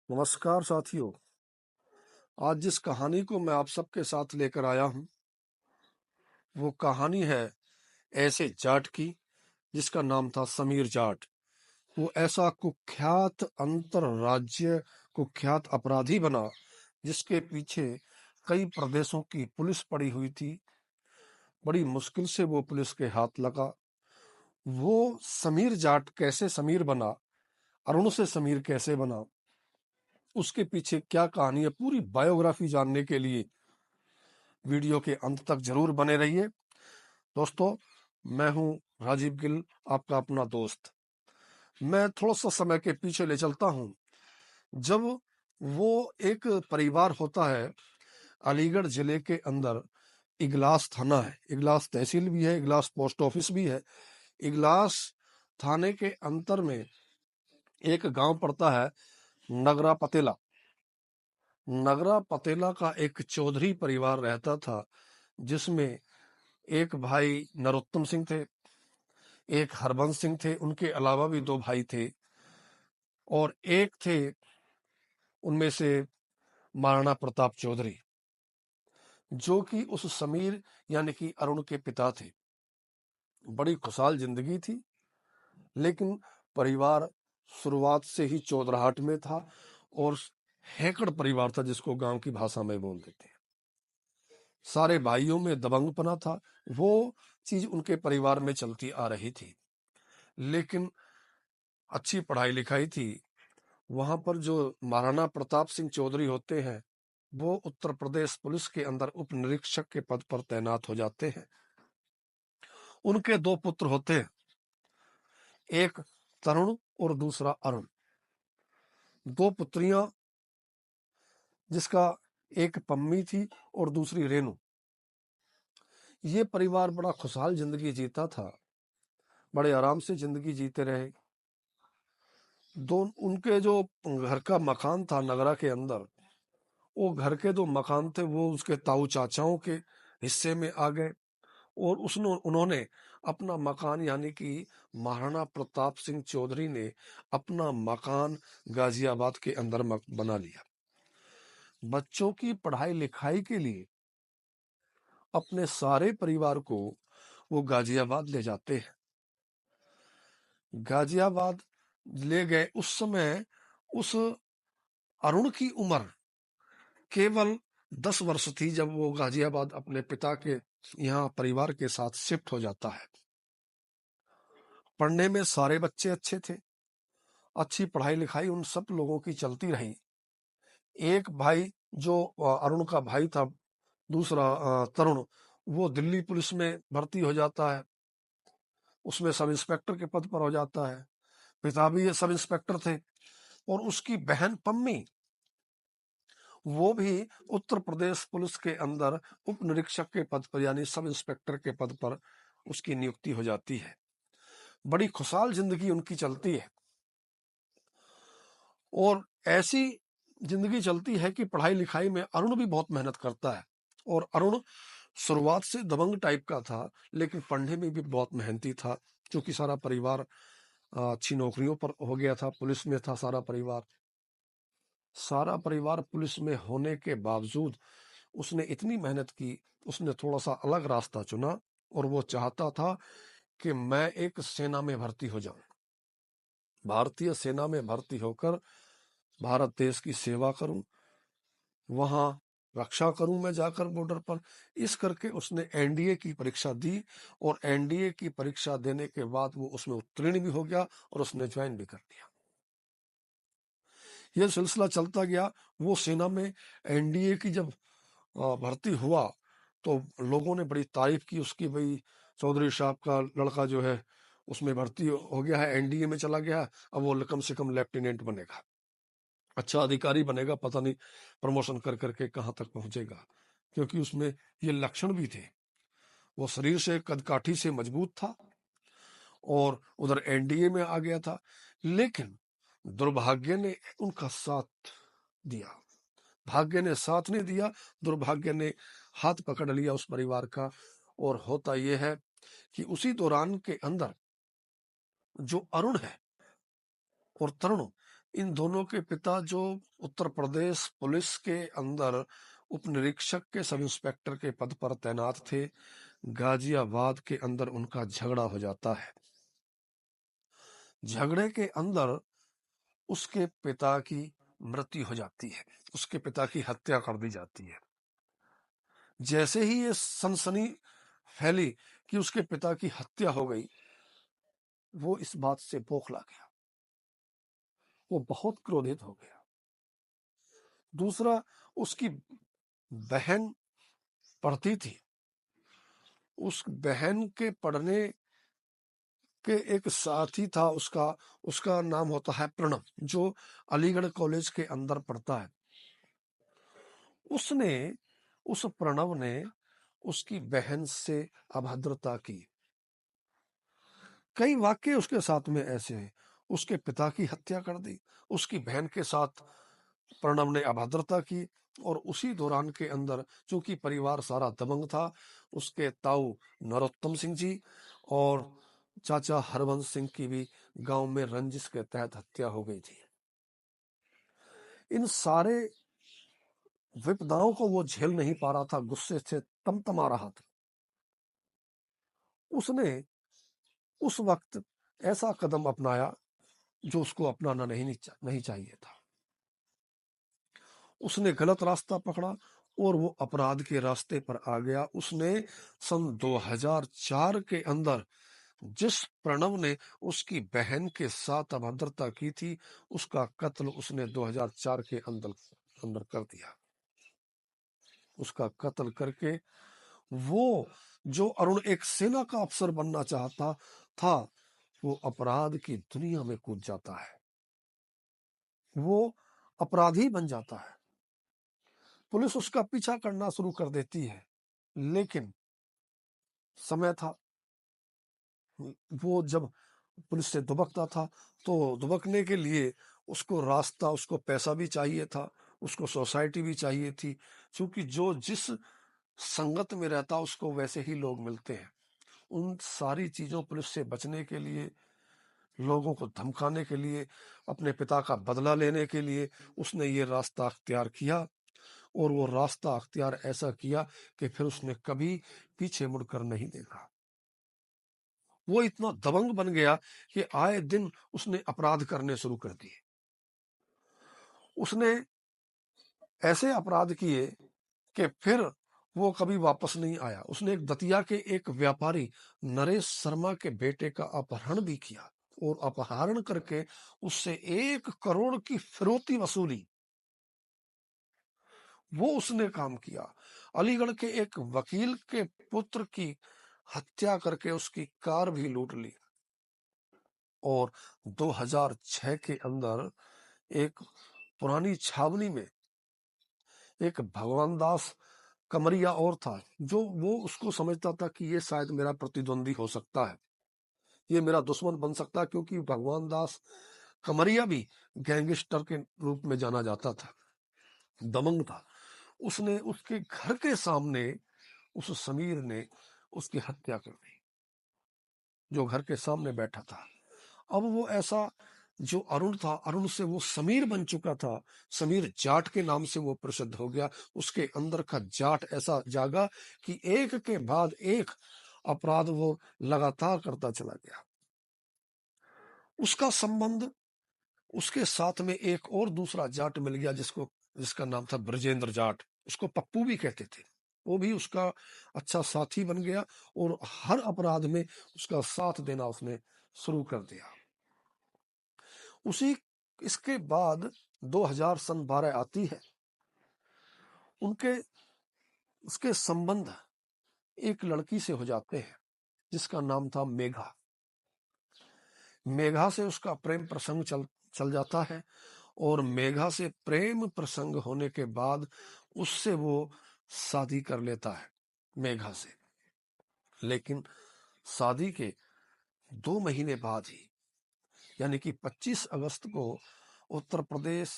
नमस्कार साथियों। आज जिस कहानी को मैं आप सबके साथ लेकर आया हूं वो कहानी है ऐसे जाट की जिसका नाम था समीर जाट। वो ऐसा कुख्यात अंतरराज्य कुख्यात अपराधी बना जिसके पीछे कई प्रदेशों की पुलिस पड़ी हुई थी। बड़ी मुश्किल से वो पुलिस के हाथ लगा। वो समीर जाट कैसे समीर बना, अरुण से समीर कैसे बना, उसके पीछे क्या कहानी है, पूरी बायोग्राफी जानने के लिए वीडियो के अंत तक जरूर बने रहिए। दोस्तों, मैं हूं राजीव गिल, आपका अपना दोस्त। मैं थोड़ा सा समय के पीछे ले चलता हूं। जब वो एक परिवार होता है, अलीगढ़ जिले के अंदर इगलास थाना है, इगलास तहसील भी है, इगलास पोस्ट ऑफिस भी है। इगलास थाने के अंतर में एक गांव पड़ता है नगरा पतेला। नगरा पतेला का एक चौधरी परिवार रहता था जिसमें एक भाई नरोत्तम सिंह थे, एक हरबंस सिंह थे, उनके अलावा भी दो भाई थे और एक थे उनमें से महाराणा प्रताप चौधरी, जो कि उस समीर यानी कि अरुण के पिता थे। बड़ी खुशहाल जिंदगी थी, लेकिन परिवार शुरुआत से ही चौधराहट में था और हैकड़ परिवार था, जिसको गांव की भाषा में बोल देते हैं। सारे भाइयों में दबंगपना था, वो चीज उनके परिवार में चलती आ रही थी। लेकिन अच्छी पढ़ाई लिखाई थी। वहां पर जो महाराणा प्रताप सिंह चौधरी होते हैं, वो उत्तर प्रदेश पुलिस के अंदर उप निरीक्षक के पद पर तैनात हो जाते हैं। उनके दो पुत्र होते हैं, एक तरुण और दूसरा अरुण। दो पुत्रियां, जिसका एक पम्मी थी और दूसरी रेणु। ये परिवार बड़ा खुशहाल जिंदगी जीता था, बड़े आराम से जिंदगी जीते रहे। दो उनके जो घर का मकान था नगरा के अंदर, वो घर के दो मकान थे वो उसके ताऊ चाचाओं के हिस्से में आ गए और उन्होंने अपना मकान यानी कि महाराणा प्रताप सिंह चौधरी ने अपना मकान गाजियाबाद के अंदर बना लिया। बच्चों की पढ़ाई लिखाई के लिए अपने सारे परिवार को वो गाजियाबाद ले जाते हैं। गाजियाबाद ले गए। उस समय उस अरुण की उम्र केवल 10 वर्ष थी जब वो गाजियाबाद अपने पिता के यहाँ परिवार के साथ शिफ्ट हो जाता है। पढ़ने में सारे बच्चे अच्छे थे, अच्छी पढ़ाई लिखाई उन सब लोगों की चलती रही। एक भाई जो अरुण का भाई था, दूसरा तरुण, वो दिल्ली पुलिस में भर्ती हो जाता है, उसमें सब इंस्पेक्टर के पद पर हो जाता है। पिता भी ये सब इंस्पेक्टर थे और उसकी बहन पम्मी, वो भी उत्तर प्रदेश पुलिस के अंदर उप निरीक्षक के पद पर यानी सब इंस्पेक्टर के पद पर उसकी नियुक्ति हो जाती है। बड़ी खुशहाल जिंदगी उनकी चलती है और ऐसी जिंदगी चलती है कि पढ़ाई लिखाई में अरुण भी बहुत मेहनत करता है। और अरुण शुरुआत से दबंग टाइप का था, लेकिन पढ़ने में भी बहुत मेहनती था, क्योंकि सारा परिवार अच्छी नौकरियों पर हो गया था, पुलिस में था सारा परिवार। सारा परिवार पुलिस में होने के बावजूद उसने इतनी मेहनत की, उसने थोड़ा सा अलग रास्ता चुना और वो चाहता था कि मैं एक सेना में भर्ती हो जाऊं, भारतीय सेना में भर्ती होकर भारत देश की सेवा करूं, वहां रक्षा करूं मैं जाकर बॉर्डर पर। इस करके उसने एनडीए की परीक्षा दी और एनडीए की परीक्षा देने के बाद वो उसमें उत्तीर्ण भी हो गया और उसने ज्वाइन भी कर दिया। यह सिलसिला चलता गया। वो सेना में एनडीए की जब भर्ती हुआ तो लोगों ने बड़ी तारीफ की उसकी, भाई चौधरी साहब का लड़का जो है उसमें भर्ती हो गया है, एनडीए में चला गया, अब वो कम से कम लेफ्टिनेंट बनेगा, अच्छा अधिकारी बनेगा, पता नहीं प्रमोशन कर करके कहाँ तक पहुंचेगा। क्योंकि उसमें ये लक्षण भी थे, वो शरीर से कदकाठी से मजबूत था और उधर एनडीए में आ गया था। लेकिन दुर्भाग्य ने उनका साथ दिया, भाग्य ने साथ नहीं दिया, दुर्भाग्य ने हाथ पकड़ लिया उस परिवार का। और होता यह है कि उसी दौरान के अंदर जो अरुण है और तरुण, इन दोनों के पिता जो उत्तर प्रदेश पुलिस के अंदर उपनिरीक्षक के सब इंस्पेक्टर के पद पर तैनात थे, गाजियाबाद के अंदर उनका झगड़ा हो जाता है। झगड़े के अंदर उसके पिता की मृत्यु हो जाती है, उसके पिता की हत्या कर दी जाती है। जैसे ही ये सनसनी फैली कि उसके पिता की हत्या हो गई, वो इस बात से बौखला गया, वो बहुत क्रोधित हो गया। दूसरा, उसकी बहन पढ़ती थी, उस बहन के पढ़ने के एक साथी था उसका, उसका नाम होता है प्रणव, जो अलीगढ़ कॉलेज के अंदर पढ़ता है। उसने, उस प्रणव ने उसकी बहन से अभद्रता की। कई वाक्य उसके साथ में ऐसे हैं, उसके पिता की हत्या कर दी, उसकी बहन के साथ प्रणव ने अभद्रता की, और उसी दौरान के अंदर चूंकि परिवार सारा दबंग था, उसके ताऊ नरोत्तम सिंह जी और चाचा हरवंश सिंह की भी गांव में रंजिश के तहत हत्या हो गई थी। इन सारे विपदाओं को वो झेल नहीं पा रहा था, गुस्से से तमतमा रहा था। उसने उस वक्त ऐसा कदम अपनाया जो उसको अपनाना नहीं चाहिए था। उसने गलत रास्ता पकड़ा और वो अपराध के रास्ते पर आ गया। उसने सन 2004 के अंदर जिस प्रणव ने उसकी बहन के साथ अभद्रता की थी, उसका कत्ल उसने 2004 के अंदर अंदर कर दिया। उसका कत्ल करके वो, जो अरुण एक सेना का अफसर बनना चाहता था, वो अपराध की दुनिया में कूद जाता है, वो अपराधी बन जाता है। पुलिस उसका पीछा करना शुरू कर देती है, लेकिन समय था, वो जब पुलिस से दुबकता था तो दुबकने के लिए उसको रास्ता, उसको पैसा भी चाहिए था, उसको सोसाइटी भी चाहिए थी, क्योंकि जो जिस संगत में रहता उसको वैसे ही लोग मिलते हैं। उन सारी चीजों, पुलिस से बचने के लिए, लोगों को धमकाने के लिए, अपने पिता का बदला लेने के लिए उसने ये रास्ता अख्तियार किया, और वो रास्ता अख्तियार ऐसा किया कि फिर उसने कभी पीछे मुड़कर नहीं देखा। वो इतना दबंग बन गया कि आए दिन उसने अपराध करने शुरू कर दिए। उसने ऐसे अपराध किए कि फिर वो कभी वापस नहीं आया। उसने एक दतिया के एक व्यापारी नरेश शर्मा के बेटे का अपहरण भी किया, और अपहरण करके उससे 1 करोड़ की फिरौती वसूली। वो उसने काम किया। अलीगढ़ के एक वकील के पुत्र की हत्या करके उसकी कार भी लूट ली। और 2006 के अंदर एक पुरानी छावनी में एक भगवान दास कमरिया और था, जो वो उसको समझता था कि ये शायद मेरा प्रतिद्वंदी हो सकता है, ये मेरा दुश्मन बन सकता है, क्योंकि भगवान दास कमरिया भी गैंगस्टर के रूप में जाना जाता था, दबंग था। उसने उसके घर के सामने, उस समीर ने उसकी हत्या कर दी, जो घर के सामने बैठा था। अब वो ऐसा, जो अरुण था, अरुण से वो समीर बन चुका था, समीर जाट के नाम से वो प्रसिद्ध हो गया। उसके अंदर का जाट ऐसा जागा कि एक के बाद एक अपराध वो लगातार करता चला गया। उसका संबंध, उसके साथ में एक और दूसरा जाट मिल गया, जिसका नाम था ब्रजेंद्र जाट, उसको पप्पू भी कहते थे। वो भी उसका अच्छा साथी बन गया, और हर अपराध में उसका साथ देना उसने शुरू कर दिया। उसी इसके बाद 2012 आती है। उनके उसके संबंध एक लड़की से हो जाते हैं, जिसका नाम था मेघा। मेघा से उसका प्रेम प्रसंग चल जाता है, और मेघा से प्रेम प्रसंग होने के बाद उससे वो शादी कर लेता है, मेघा से। लेकिन शादी के 2 महीने बाद ही, यानी कि 25 अगस्त को उत्तर प्रदेश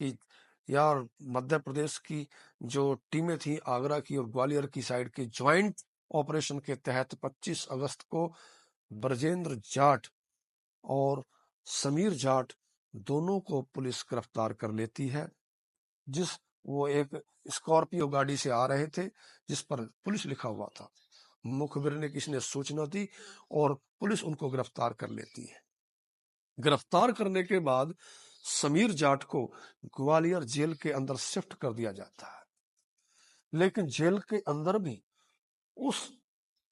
की या मध्य प्रदेश की जो टीमें थी, आगरा की और ग्वालियर की साइड की ज्वाइंट ऑपरेशन के तहत 25 अगस्त को ब्रजेंद्र जाट और समीर जाट दोनों को पुलिस गिरफ्तार कर लेती है। वो एक स्कॉर्पियो गाड़ी से आ रहे थे जिस पर पुलिस लिखा हुआ था। मुखबिर ने किसी ने सूचना दी और पुलिस उनको गिरफ्तार कर लेती है। गिरफ्तार करने के बाद समीर जाट को ग्वालियर जेल के अंदर शिफ्ट कर दिया जाता है। लेकिन जेल के अंदर भी उस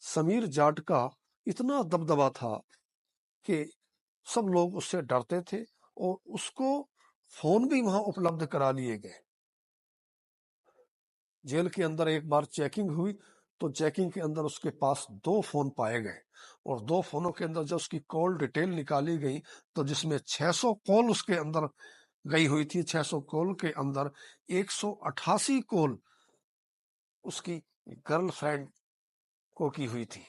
समीर जाट का इतना दबदबा था कि सब लोग उससे डरते थे और उसको फोन भी वहां उपलब्ध करा लिए गए। जेल के अंदर एक बार चेकिंग हुई तो चेकिंग के अंदर उसके पास 2 फोन पाए गए और 2 फोनों के अंदर जब उसकी कॉल डिटेल निकाली गई तो जिसमें 600 कॉल उसके अंदर गई हुई थी, 600 कॉल के अंदर 188 कॉल उसकी गर्लफ्रेंड को की हुई थी।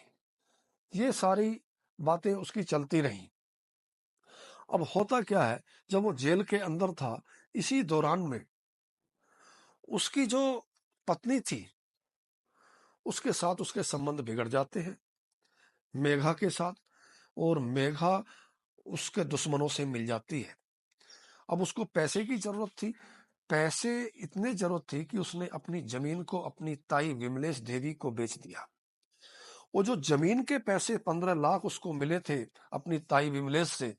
ये सारी बातें उसकी चलती रही। अब होता क्या है, जब वो जेल के अंदर था इसी दौरान में उसकी जो पत्नी थी उसके साथ उसके संबंध बिगड़ जाते हैं, मेघा के साथ। और मेघा उसके दुश्मनों से मिल जाती है। अब उसको पैसे की जरूरत थी। पैसे इतने जरूरत थी कि उसने अपनी जमीन को अपनी ताई विमलेश देवी को बेच दिया। वो जो जमीन के पैसे 15 लाख उसको मिले थे अपनी ताई विमलेश से,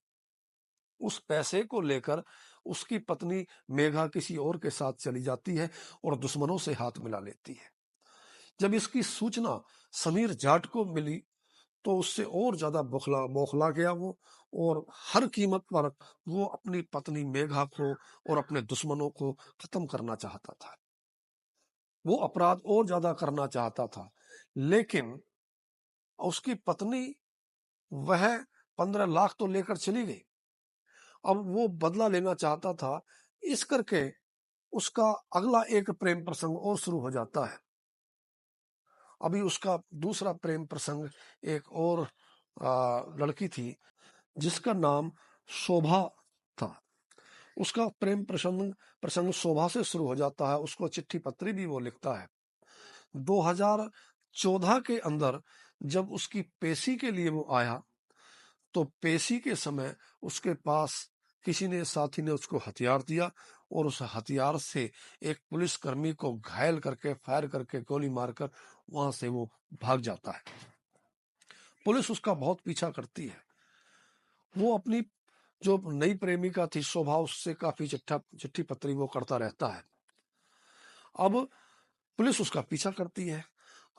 उस पैसे को लेकर उसकी पत्नी मेघा किसी और के साथ चली जाती है और दुश्मनों से हाथ मिला लेती है। जब इसकी सूचना समीर जाट को मिली तो उससे और ज्यादा बौखला बौखला गया वो, और हर कीमत पर वो अपनी पत्नी मेघा को और अपने दुश्मनों को खत्म करना चाहता था। वो अपराध और ज्यादा करना चाहता था। लेकिन उसकी पत्नी, वह 15 लाख तो लेकर चली गई। अब वो बदला लेना चाहता था। इस करके उसका अगला एक प्रेम प्रसंग और शुरू हो जाता है। अभी उसका दूसरा प्रेम प्रसंग एक और लड़की थी जिसका नाम शोभा था। उसका प्रेम प्रसंग प्रसंग शोभा से शुरू हो जाता है। उसको चिट्ठी पत्री भी वो लिखता है। 2014 के अंदर जब उसकी पेशी के लिए वो आया तो पेशी के समय उसके पास किसी ने साथी ने उसको हथियार दिया और उस हथियार से एक पुलिसकर्मी को घायल करके फायर करके गोली मारकर वहां से वो भाग जाता है। पुलिस उसका बहुत पीछा करती है। वो अपनी जो नई प्रेमिका थी शोभा, उससे काफी चिट्ठी पत्री वो करता रहता है। अब पुलिस उसका पीछा करती है।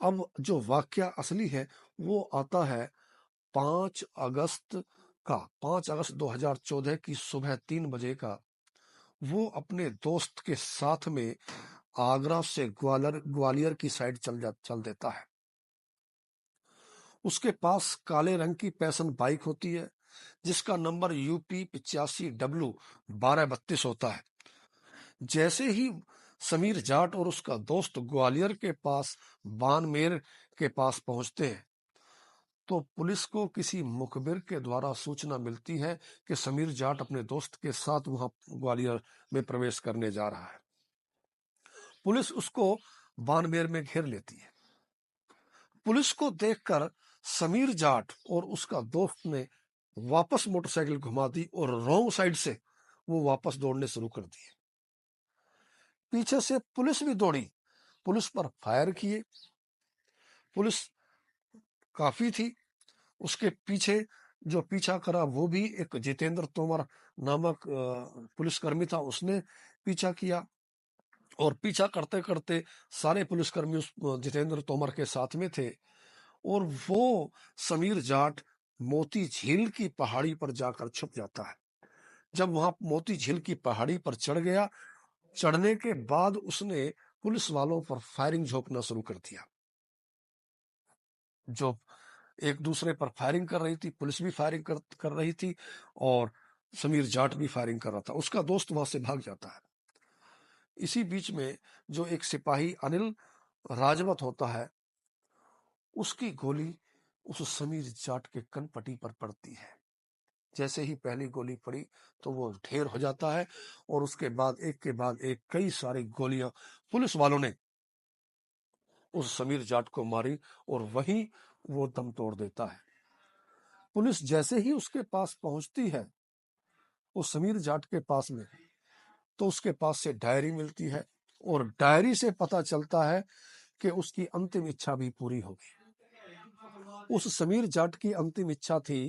अब जो वाक्या असली है वो आता है 5 अगस्त का, 5 अगस्त 2014 की सुबह 3 बजे का। वो अपने दोस्त के साथ में आगरा से ग्वालियर की साइड चल देता है। उसके पास काले रंग की पैशन बाइक होती है जिसका नंबर यूपी 85W1232 होता है। जैसे ही समीर जाट और उसका दोस्त ग्वालियर के पास बानमेर के पास पहुंचते हैं तो पुलिस को किसी मुखबिर के द्वारा सूचना मिलती है कि समीर जाट अपने दोस्त के साथ वहां ग्वालियर में प्रवेश करने जा रहा है। पुलिस उसको बानमेर में घेर लेती है। पुलिस को देखकर समीर जाट और उसका दोस्त ने वापस मोटरसाइकिल घुमा दी और रॉन्ग साइड से वो वापस दौड़ने शुरू कर दिए। पीछे से पुलिस भी दौड़ी, पुलिस पर फायर किए। पुलिस काफी थी। उसके पीछे जो पीछा करा वो भी एक जितेंद्र तोमर नामक पुलिसकर्मी था, उसने पीछा किया। और पीछा करते करते सारे पुलिसकर्मी उस जितेंद्र तोमर के साथ में थे। और वो समीर जाट मोती झील की पहाड़ी पर जाकर छुप जाता है। जब वहां मोती झील की पहाड़ी पर चढ़ गया, चढ़ने के बाद उसने पुलिस वालों पर फायरिंग झोंकना शुरू कर दिया। जो एक दूसरे पर फायरिंग कर रही थी, पुलिस भी फायरिंग कर रही थी और समीर जाट भी फायरिंग कर रहा था। उसका दोस्त वहां से भाग जाता है। इसी बीच में जो एक सिपाही अनिल राजवत होता है, उसकी गोली उस समीर जाट के कनपटी पर पड़ती है। जैसे ही पहली गोली पड़ी तो वो ढेर हो जाता है और उसके बाद एक के बाद एक कई सारी गोलियां पुलिस वालों ने उस समीर जाट को मारी और वहीं वो दम तोड़ देता है। पुलिस जैसे ही उसके पास पहुंचती है वो समीर जाट के पास में, तो उसके पास से डायरी मिलती है और डायरी से पता चलता है कि उसकी अंतिम इच्छा भी पूरी होगी। उस समीर जाट की अंतिम इच्छा थी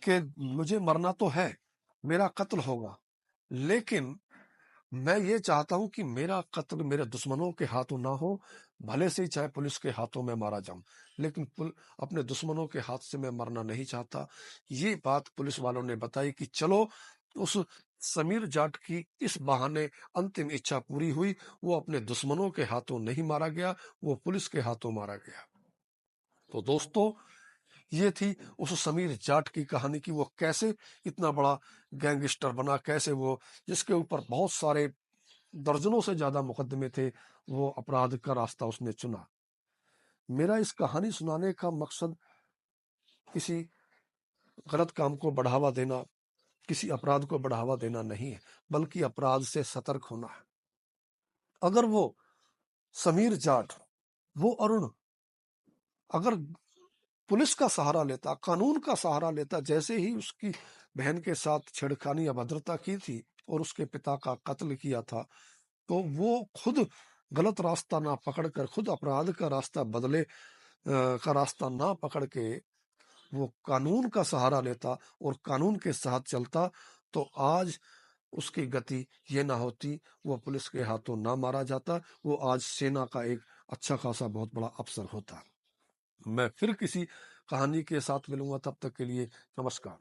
कि मुझे मरना तो है, मेरा कत्ल होगा, लेकिन मैं ये चाहता हूं कि मेरा कत्ल मेरे दुश्मनों के हाथों ना हो, भले से ही चाहे पुलिस के हाथों में मारा जाऊं, लेकिन अपने दुश्मनों के हाथ से मैं मरना नहीं चाहता। ये बात पुलिस वालों ने बताई कि चलो, उस समीर जाट की इस बहाने अंतिम इच्छा पूरी हुई। वो अपने दुश्मनों के हाथों नहीं मारा गया, वो पुलिस के हाथों मारा गया। तो दोस्तों, ये थी उस समीर जाट की कहानी की वो कैसे इतना बड़ा गैंगस्टर बना, कैसे वो जिसके ऊपर बहुत सारे दर्जनों से ज्यादा मुकदमे थे, वो अपराध का रास्ता उसने चुना। मेरा इस कहानी सुनाने का मकसद किसी गलत काम को बढ़ावा देना, किसी अपराध को बढ़ावा देना नहीं है, बल्कि अपराध से सतर्क होना है। अगर वो समीर जाट, वो अरुण, अगर पुलिस का सहारा लेता, कानून का सहारा लेता, जैसे ही उसकी बहन के साथ छेड़खानी अभद्रता की थी और उसके पिता का कत्ल किया था, तो वो खुद गलत रास्ता ना पकड़कर, खुद अपराध का रास्ता का रास्ता ना पकड़ के वो कानून का सहारा लेता और कानून के साथ चलता, तो आज उसकी गति ये ना होती, वो पुलिस के हाथों ना मारा जाता, वो आज सेना का एक अच्छा खासा बहुत बड़ा अफसर होता। मैं फिर किसी कहानी के साथ मिलूंगा, तब तक के लिए नमस्कार।